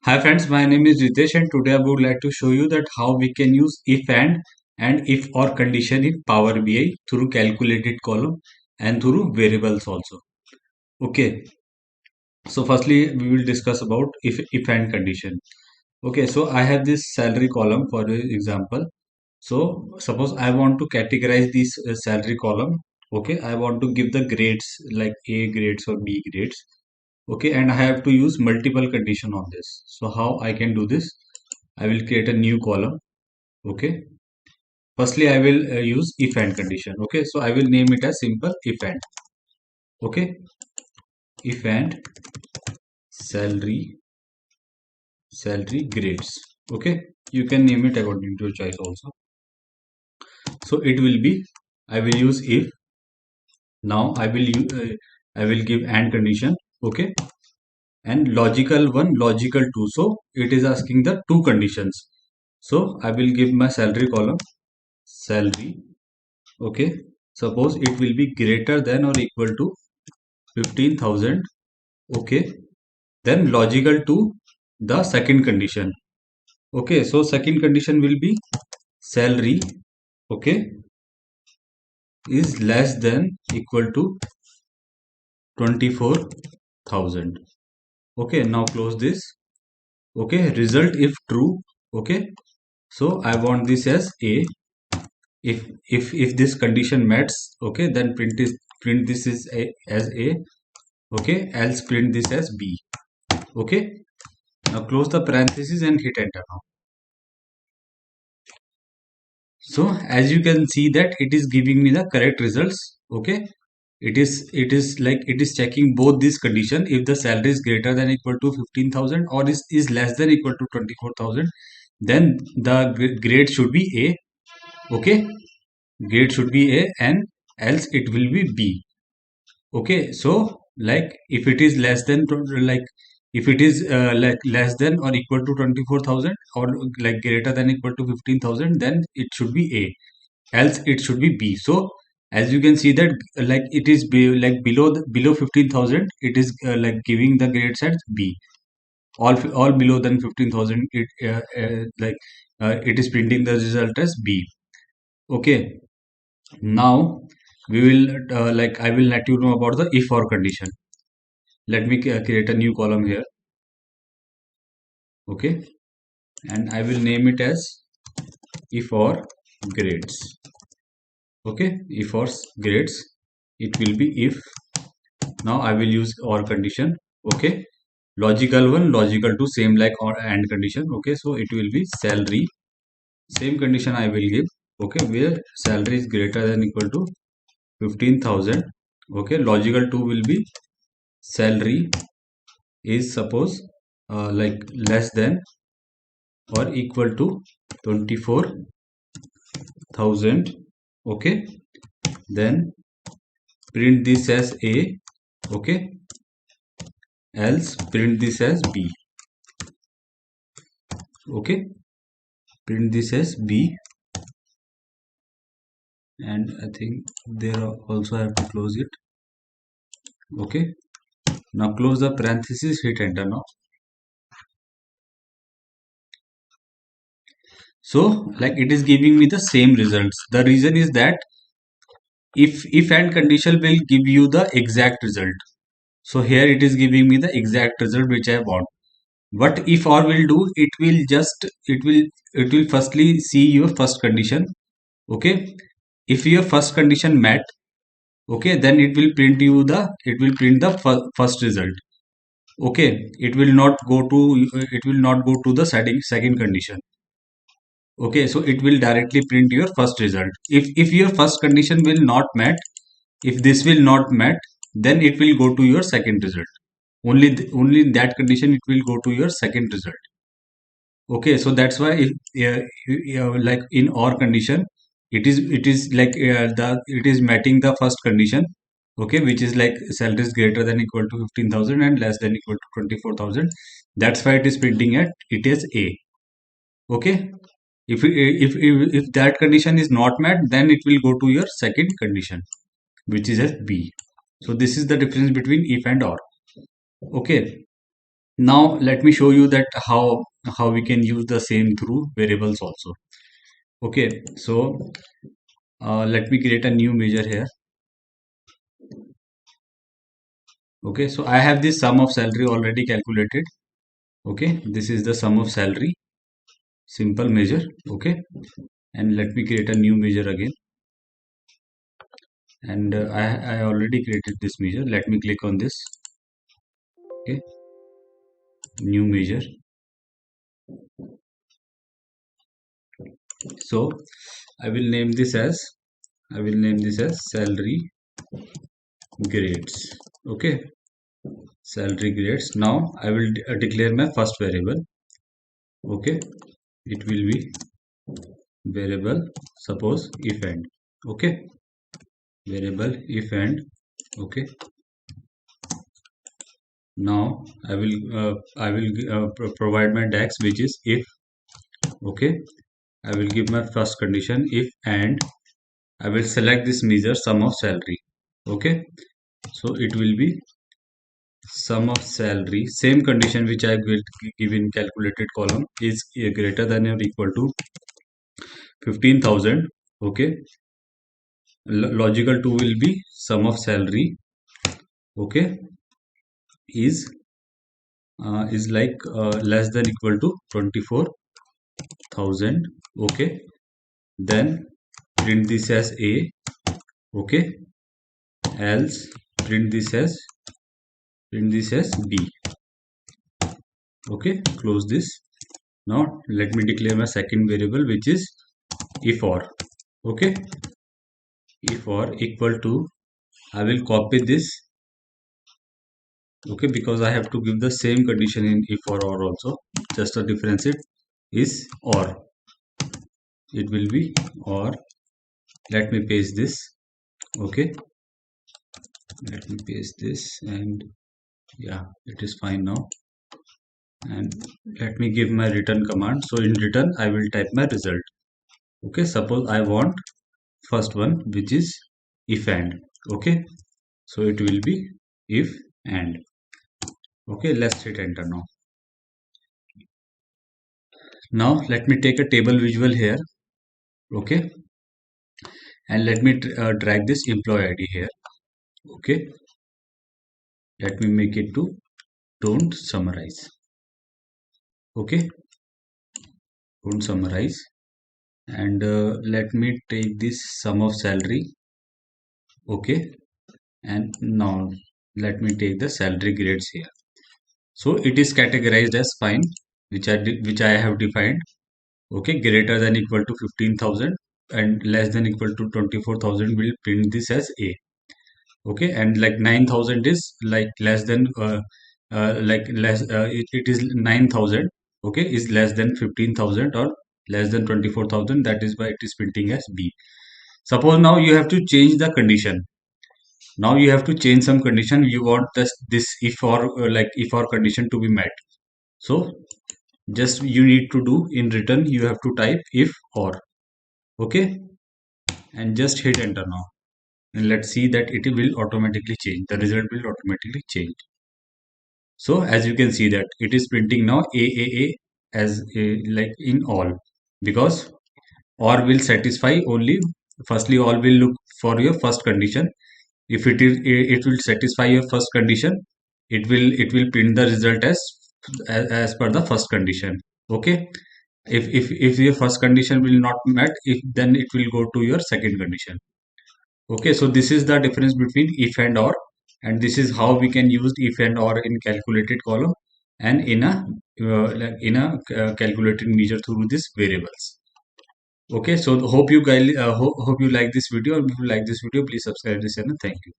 Hi friends, my name is Ritesh and today I would like to show you that how we can use if and if or condition in Power BI through calculated column and through variables also. Okay, so firstly we will discuss about if and condition. Okay, so I have this salary column for example. So suppose I want to categorize this salary column. Okay, I want to give the grades like A grades or B grades. Okay, and I have to use multiple condition on this. So how I can do this? I will create a new column. Okay, firstly I will use if and condition. Okay, so I will name it as simple if and. Okay, if and salary grades. Okay, you can name it according to your choice also. So it will be, I will use if. Now I will give and condition. Okay, and logical one, logical two. So it is asking the two conditions. So I will give my salary column salary. Okay, suppose it will be greater than or equal to 15,000. Okay, then logical to the second condition. Okay, so second condition will be salary. Okay, is less than equal to 24,000. Okay, now close this. Okay, result if true. Okay, so I want this as A. If this condition meets, okay, then print this is as A. Okay, else print this as B. Okay, now close the parenthesis and hit enter now. So as you can see that it is giving me the correct results. Okay, it is like it is checking both these condition. If the salary is greater than equal to 15,000 or is less than equal to 24,000, then the grade should be A. Okay, grade should be A and else it will be B. Okay, so like if it is less than like if it is like less than or equal to 24,000 or like greater than equal to 15,000, then it should be A, else it should be B. So as you can see that like it is like below 15,000, it is like giving the grades as B. All below than 15,000, it is printing the result as B. Okay, now we will like I will let you know about the if or condition. Let me create a new column here. Okay, and I will name it as if or grades. Okay, if or grades, it will be if. Now I will use or condition. Okay, logical one, logical two, same like or and condition. Okay, so it will be salary, same condition I will give. Okay, where salary is greater than equal to 15,000. Okay, logical two will be salary is suppose like less than or equal to 24,000. Okay, then print this as A. Okay, else print this as B. Okay, print this as B, and I think there also have to close it. Okay, now close the parenthesis, hit enter now. So like it is giving me the same results. The reason is that if and condition will give you the exact result. So here it is giving me the exact result which I want. What if or will do, it will firstly see your first condition. Okay, if your first condition met, okay, then it will print the first result. Okay, it will not go to the second condition. Okay, so it will directly print your first result. If your first condition will not met, if this will not met, then it will go to your second result. Only in that condition it will go to your second result. Okay, so that's why if like in or condition, it is like it is meeting the first condition. Okay, which is like salary is greater than equal to 15,000 and less than equal to 24,000. That's why it is printing at it is A. Okay, if that condition is not met, then it will go to your second condition, which is as B. So this is the difference between if and or. Okay, Now let me show you that how we can use the same through variables also. Okay, so let me create a new measure here. Okay, so I have this sum of salary already calculated. Okay, this is the sum of salary, simple measure. Okay, and let me create a new measure again. And I already created this measure. Let me click on this. Okay, new measure. So I will name this as salary grades. Okay, salary grades. Now I will declare my first variable. Okay, it will be variable, suppose if and. Okay, variable if and. Okay, now I will provide my dax, which is if. Okay, I will give my first condition if and I will select this measure sum of salary. Okay, so it will be sum of salary, same condition which I will give in calculated column, is greater than or equal to 15,000. Okay, logical 2 will be sum of salary. Okay, is like less than equal to 24,000. Okay, then print this as A. Okay, else print this as B. Okay, close this. Now let me declare my second variable, which is if or. Okay, if or equal to, I will copy this. Okay, because I have to give the same condition in if or also, just the difference it is or. It will be or. Let me paste this. Okay, let me paste this, and yeah, it is fine now. And let me give my return command. So in return I will type my result. Okay, suppose I want first one, which is if and. Okay, so it will be if and. Okay, let's hit enter now. Now let me take a table visual here. Okay, and let me drag this employee ID here. Okay, let me make it to don't summarize. Okay, don't summarize, and let me take this sum of salary. Okay, and now let me take the salary grades here. So it is categorized as fine, which I have defined. Okay, greater than equal to 15,000 and less than equal to 24,000 will print this as A. Okay, and like 9,000 is like less than it is 9,000. Okay, is less than 15,000 or less than 24,000, that is why it is printing as B. Suppose now you have to change the condition. Now you have to change some condition. You want this if or if or condition to be met. So just you need to do in return, you have to type if or. Okay, and just hit enter now, and let's see that it will automatically change, the result will automatically change. So as you can see that it is printing now AAA as a, like in all, because or will satisfy only, firstly all will look for your first condition. If it will satisfy your first condition, it will print the result as per the first condition. Okay, if your first condition will not met, if then it will go to your second condition. Okay, so this is the difference between if and or, and this is how we can use if and or in calculated column and in a calculated measure through these variables. Okay, so hope you guys hope you like this video. If you like this video, please subscribe this channel. Thank you.